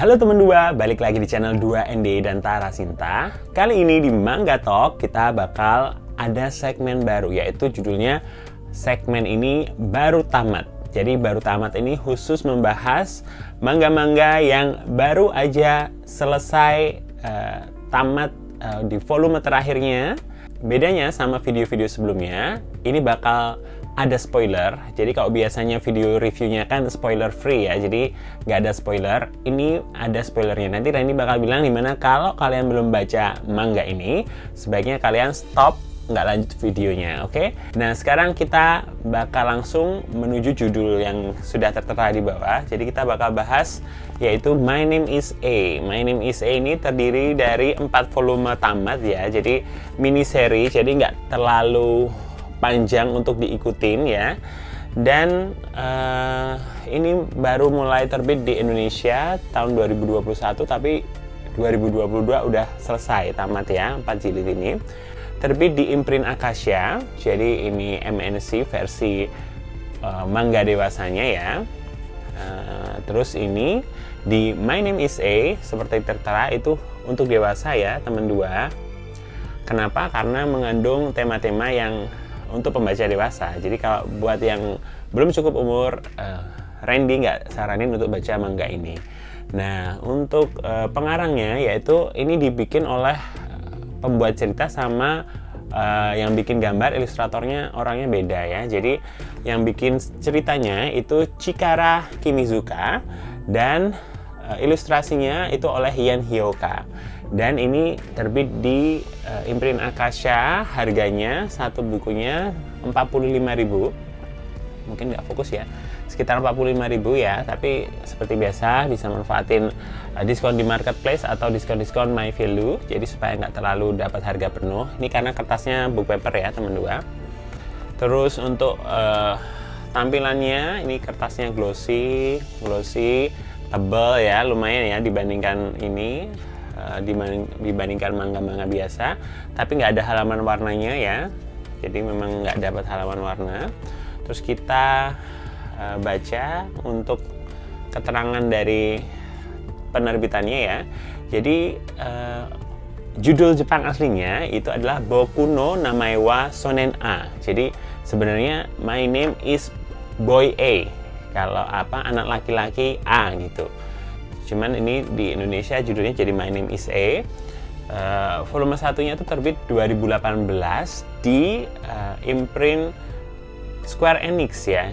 Halo teman dua, balik lagi di channel 2ND dan Tara Sinta. Kali ini di Manga Talk kita bakal ada segmen baru, yaitu judulnya segmen ini baru tamat. Jadi baru tamat ini khusus membahas manga-manga yang baru aja selesai tamat di volume terakhirnya. Bedanya sama video-video sebelumnya, ini bakal ada spoiler. Jadi kalau biasanya video reviewnya kan spoiler free ya, jadi nggak ada spoiler. Ini ada spoilernya. Nanti Randy bakal bilang dimana kalau kalian belum baca manga ini, sebaiknya kalian stop, nggak lanjut videonya, oke? Nah sekarang kita bakal langsung menuju judul yang sudah tertera di bawah. Jadi kita bakal bahas yaitu My Name is A. My Name is A ini terdiri dari 4 volume tamat ya, jadi mini seri, jadi nggak terlalu panjang untuk diikutin ya. Dan ini baru mulai terbit di Indonesia tahun 2021, tapi 2022 udah selesai tamat ya, 4 jilid ini. Terbit di imprint Akasha, jadi ini MNC versi manga dewasanya ya. Terus ini di My Name is A, seperti tertera itu untuk dewasa ya teman dua. Kenapa? Karena mengandung tema-tema yang untuk pembaca dewasa. Jadi kalau buat yang belum cukup umur, Randy nggak saranin untuk baca manga ini. Nah, untuk pengarangnya yaitu ini dibikin oleh pembuat cerita sama yang bikin gambar, ilustratornya orangnya beda ya. Jadi yang bikin ceritanya itu Chikara Kimizuka dan ilustrasinya itu oleh Yan Hyoka. Dan ini terbit di imprint Akasha, harganya satu bukunya 45.000. Mungkin nggak fokus ya, sekitar 45.000 ya, tapi seperti biasa bisa manfaatin diskon di marketplace atau diskon-diskon my value, jadi supaya nggak terlalu dapat harga penuh. Ini karena kertasnya book paper ya teman dua. Terus untuk tampilannya ini kertasnya glossy, tebal ya, lumayan ya dibandingkan ini. Dibandingkan manga-manga biasa, tapi nggak ada halaman warnanya ya, jadi memang nggak dapat halaman warna. Terus kita baca untuk keterangan dari penerbitannya ya. Jadi judul Jepang aslinya itu adalah Boku no Namae wa Sonen A. Jadi sebenarnya My Name is Boy A, kalau apa anak laki-laki A gitu. Cuman ini di Indonesia judulnya jadi My Name is A. Volume satunya itu terbit 2018 di imprint Square Enix ya.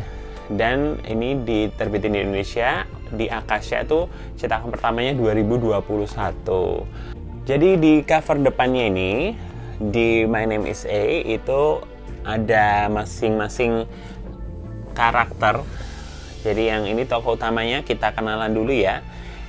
Dan ini diterbitin di Indonesia di Akasha itu cetakan pertamanya 2021. Jadi di cover depannya ini di My Name is A itu ada masing-masing karakter. Jadi yang ini tokoh utamanya kita kenalan dulu ya.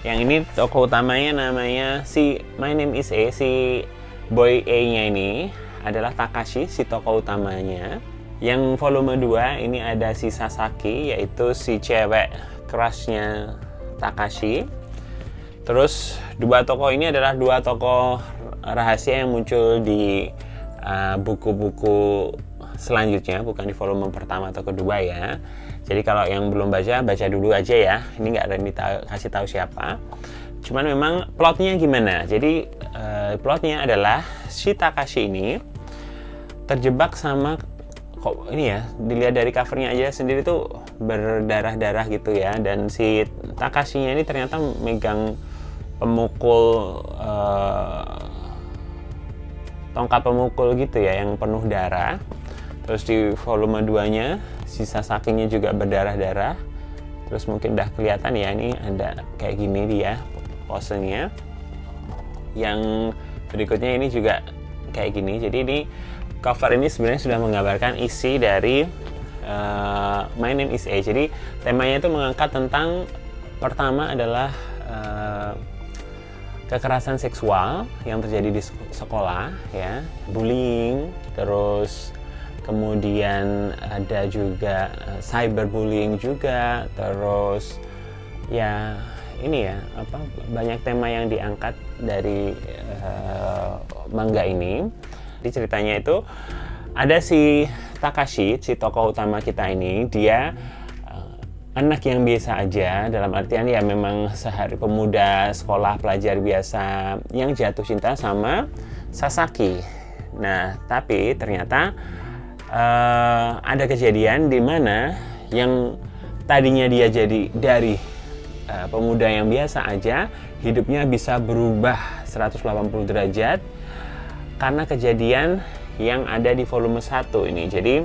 Yang ini tokoh utamanya namanya si My Name is A, si Boy A-nya ini adalah Takashi, si tokoh utamanya. Yang volume 2 ini ada si Sasaki, yaitu si cewek crush-nya Takashi. Terus dua tokoh ini adalah dua tokoh rahasia yang muncul di buku-buku selanjutnya, bukan di volume pertama atau kedua ya. Jadi kalau yang belum baca dulu aja ya. Ini nggak ada kasih tahu siapa. Cuman memang plotnya gimana? Jadi plotnya adalah si Takashi ini terjebak sama, kok ini ya, dilihat dari covernya aja sendiri tuh berdarah-darah gitu ya. Dan si Takashinya ini ternyata megang pemukul tongkat pemukul gitu ya, yang penuh darah. Terus di volume 2-nya si Sasaki-nya juga berdarah-darah. Terus mungkin udah kelihatan ya, ini ada kayak gini dia posenya. Yang berikutnya ini juga kayak gini. Jadi ini cover ini sebenarnya sudah menggambarkan isi dari My Name is A. Jadi temanya itu mengangkat tentang, pertama adalah kekerasan seksual yang terjadi di sekolah ya, bullying, terus kemudian ada juga cyberbullying juga, terus ya ini ya apa, banyak tema yang diangkat dari manga ini. Di ceritanya itu ada si Takashi, si tokoh utama kita ini, dia anak yang biasa aja, dalam artian ya memang sehari pemuda sekolah pelajar biasa yang jatuh cinta sama Sasaki. Nah, tapi ternyata ada kejadian di mana yang tadinya dia jadi dari pemuda yang biasa aja, hidupnya bisa berubah 180 derajat karena kejadian yang ada di volume 1 ini. Jadi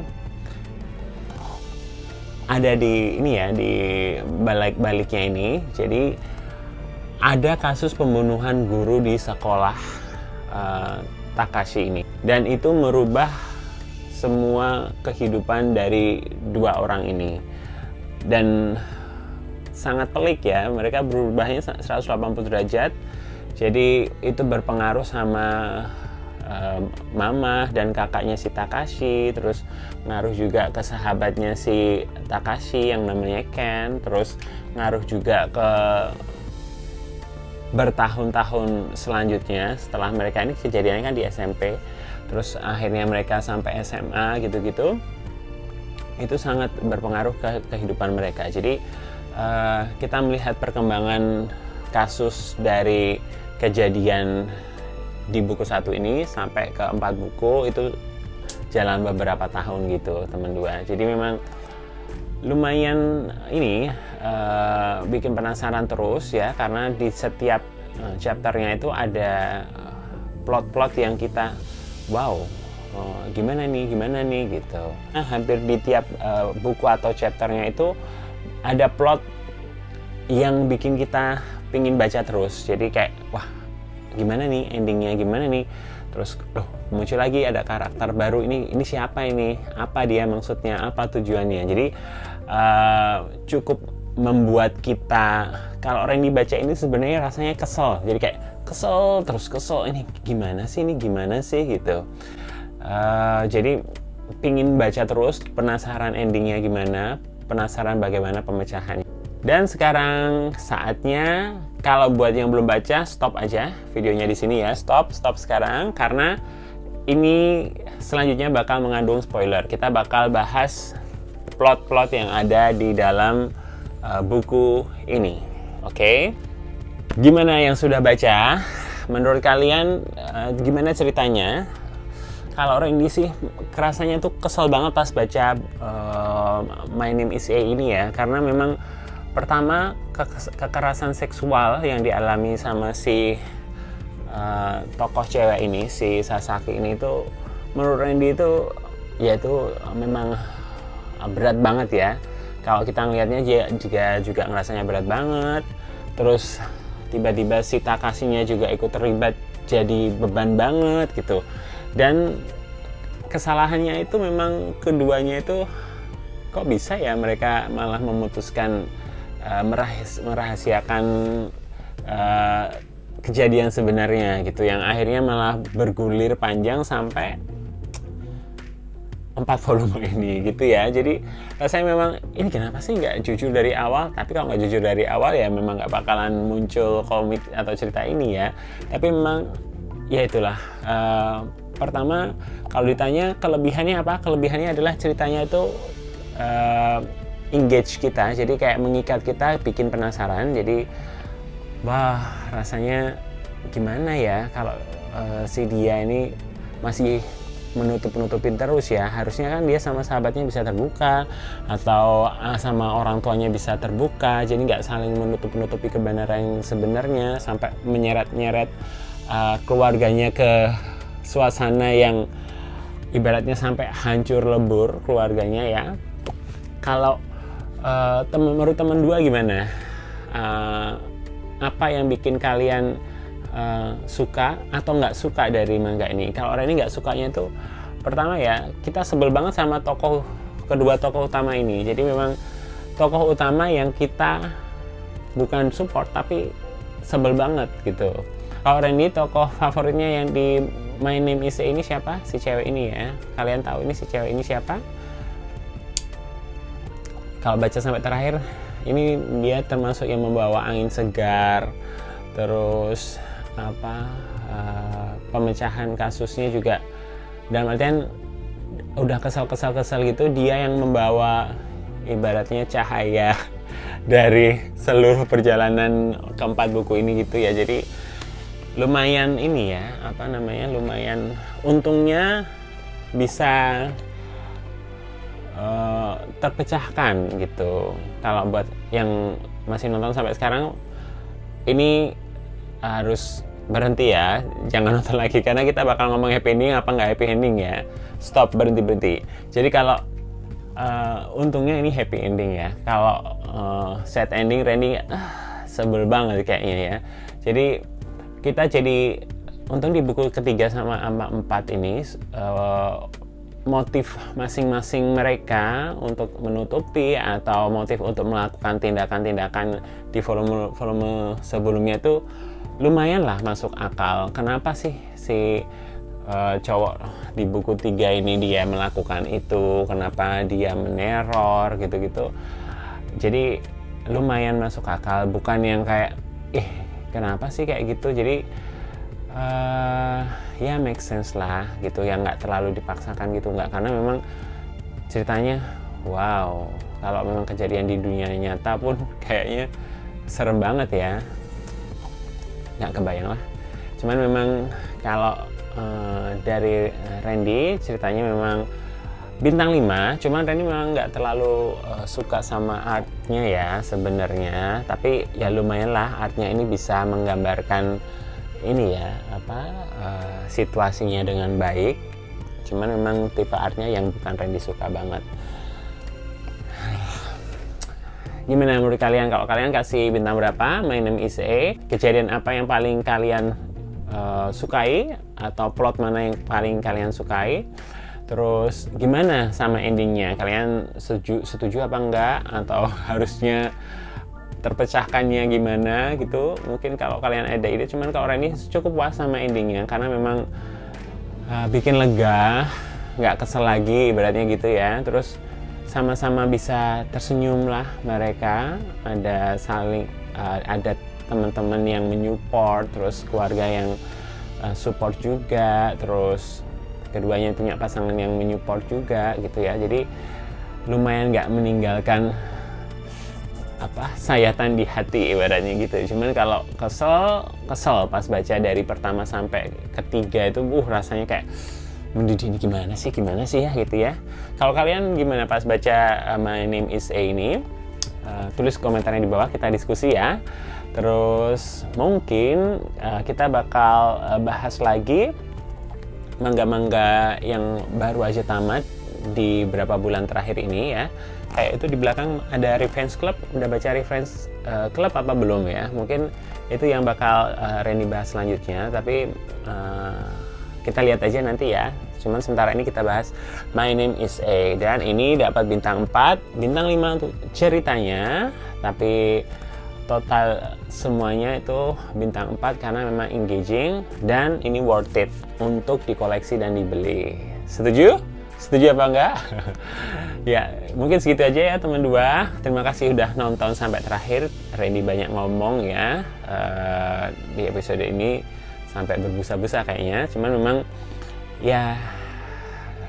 ada di ini ya, di balik-baliknya ini. Jadi ada kasus pembunuhan guru di sekolah Takashi ini, dan itu merubah semua kehidupan dari dua orang ini. Dan sangat pelik ya, mereka berubahnya 180 derajat. Jadi itu berpengaruh sama mama dan kakaknya si Takashi, terus ngaruh juga ke sahabatnya si Takashi yang namanya Ken, terus ngaruh juga ke bertahun-tahun selanjutnya setelah mereka ini kejadiannya kan di SMP, terus akhirnya mereka sampai SMA gitu-gitu. Itu sangat berpengaruh ke kehidupan mereka. Jadi kita melihat perkembangan kasus dari kejadian di buku 1 ini sampai ke 4 buku itu jalan beberapa tahun gitu teman dua. Jadi memang lumayan ini bikin penasaran terus ya, karena di setiap chapternya itu ada plot-plot yang kita wow, gimana nih gitu. Nah, hampir di tiap buku atau chapternya itu ada plot yang bikin kita pingin baca terus. Jadi kayak wah, gimana nih endingnya, gimana nih, terus muncul lagi ada karakter baru, ini siapa ini, apa dia maksudnya, apa tujuannya. Jadi cukup membuat kita, kalau orang yang dibaca ini sebenarnya rasanya kesel, jadi kayak kesel terus kesel, ini gimana sih gitu. Jadi pingin baca terus, penasaran endingnya gimana, penasaran bagaimana pemecahannya. Dan sekarang saatnya, kalau buat yang belum baca, stop aja videonya di sini ya, stop sekarang, karena ini selanjutnya bakal mengandung spoiler. Kita bakal bahas plot-plot yang ada di dalam buku ini, oke? Gimana yang sudah baca? Menurut kalian gimana ceritanya? Kalau orang ini sih kerasanya tuh kesel banget pas baca My Name is A ini ya, karena memang pertama kekerasan seksual yang dialami sama si tokoh cewek ini, si Sasaki ini, itu menurut Randy itu ya itu memang berat banget ya. Kalau kita ngelihatnya juga ngerasanya berat banget. Terus tiba-tiba si Takashinya juga ikut terlibat, jadi beban banget gitu. Dan kesalahannya itu memang keduanya itu kok bisa ya mereka malah memutuskan merahasiakan kejadian sebenarnya gitu, yang akhirnya malah bergulir panjang sampai 4 volume ini gitu ya. Jadi rasanya memang ini kenapa sih nggak jujur dari awal, tapi kalau nggak jujur dari awal ya memang nggak bakalan muncul komik atau cerita ini ya. Tapi memang ya itulah, pertama kalau ditanya kelebihannya apa, kelebihannya adalah ceritanya itu engage kita, jadi kayak mengikat kita, bikin penasaran. Jadi wah, rasanya gimana ya kalau si dia ini masih menutup-nutupin terus ya. Harusnya kan dia sama sahabatnya bisa terbuka, atau sama orang tuanya bisa terbuka, jadi nggak saling menutup-nutupi kebenaran yang sebenarnya, sampai menyeret-nyeret keluarganya ke suasana yang ibaratnya sampai hancur lebur keluarganya ya. Kalau menurut teman dua gimana? Apa yang bikin kalian suka atau nggak suka dari manga ini? Kalau orang ini nggak sukanya itu pertama ya, kita sebel banget sama kedua tokoh utama ini. Jadi memang tokoh utama yang kita bukan support tapi sebel banget gitu. Kalau orang ini tokoh favoritnya yang di My Name is A ini siapa? Si cewek ini ya. Kalian tahu ini si cewek ini siapa? Kalau baca sampai terakhir, ini dia termasuk yang membawa angin segar, terus pemecahan kasusnya juga dalam artian udah kesel gitu, dia yang membawa ibaratnya cahaya dari seluruh perjalanan keempat buku ini gitu ya. Jadi lumayan ini ya, apa namanya, lumayan untungnya bisa terpecahkan gitu. Kalau buat yang masih nonton sampai sekarang, ini harus berhenti ya, jangan nonton lagi karena kita bakal ngomong happy ending apa nggak happy ending ya. Stop, berhenti. Jadi kalau untungnya ini happy ending ya. Kalau sad ending, Randy sebel banget kayaknya ya. Jadi kita jadi untung di buku ketiga sama empat ini motif masing-masing mereka untuk menutupi atau motif untuk melakukan tindakan-tindakan di volume sebelumnya itu lumayan lah masuk akal. Kenapa sih si cowok di buku 3 ini dia melakukan itu, kenapa dia meneror gitu-gitu. Jadi lumayan masuk akal, bukan yang kayak kenapa sih kayak gitu. Jadi ya make sense lah gitu, yang nggak terlalu dipaksakan gitu, nggak, karena memang ceritanya wow, kalau memang kejadian di dunia nyata pun kayaknya serem banget ya, nggak kebayang lah. Cuman memang kalau dari Randy ceritanya memang bintang 5, cuman Randy memang nggak terlalu suka sama artnya ya sebenarnya, tapi ya lumayan lah artnya ini bisa menggambarkan ini ya, situasinya dengan baik. Cuman memang tipe artnya yang bukan Randy suka banget. Gimana menurut kalian? Kalau kalian kasih bintang berapa? My Name is A. Kejadian apa yang paling kalian sukai, atau plot mana yang paling kalian sukai? Terus gimana sama endingnya? Kalian setuju apa enggak? Atau harusnya terpecahkannya gimana gitu? Mungkin kalau kalian ada ide. Cuman kalau Randy cukup puas sama endingnya karena memang bikin lega, nggak kesel lagi ibaratnya gitu ya. Terus sama-sama bisa tersenyum lah mereka, ada saling ada teman-teman yang menyupport, terus keluarga yang support juga, terus keduanya punya pasangan yang menyupport juga gitu ya. Jadi lumayan nggak meninggalkan sayatan di hati ibaratnya gitu. Cuman kalau kesel pas baca dari pertama sampai ketiga itu rasanya kayak mendidih, ini gimana sih ya gitu ya. Kalau kalian gimana pas baca My Name is A ini? Tulis komentarnya di bawah, kita diskusi ya. Terus mungkin kita bakal bahas lagi manga-manga yang baru aja tamat di beberapa bulan terakhir ini ya. Kayak itu di belakang ada Revenge Club. Udah baca Revenge Club apa belum ya? Mungkin itu yang bakal Randy bahas selanjutnya. Tapi kita lihat aja nanti ya. Cuman sementara ini kita bahas My Name is A. Dan ini dapat bintang 4, bintang 5 untuk ceritanya. Tapi total semuanya itu bintang 4 karena memang engaging dan ini worth it untuk dikoleksi dan dibeli. Setuju? Setuju apa enggak? Ya, mungkin segitu aja ya teman 2. Terima kasih udah nonton sampai terakhir. Randy banyak ngomong ya di episode ini sampai berbusa-busa kayaknya. Cuman memang ya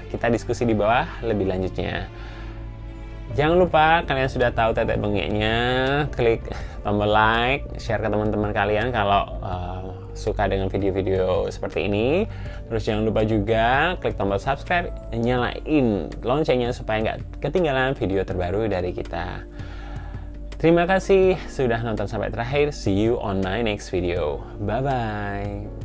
kita diskusi di bawah lebih lanjutnya. Jangan lupa kalian sudah tahu tetek bengeknya, klik tombol like, share ke teman-teman kalian kalau suka dengan video-video seperti ini. Terus jangan lupa juga klik tombol subscribe, nyalain loncengnya supaya nggak ketinggalan video terbaru dari kita. Terima kasih sudah nonton sampai terakhir. See you on my next video. Bye-bye.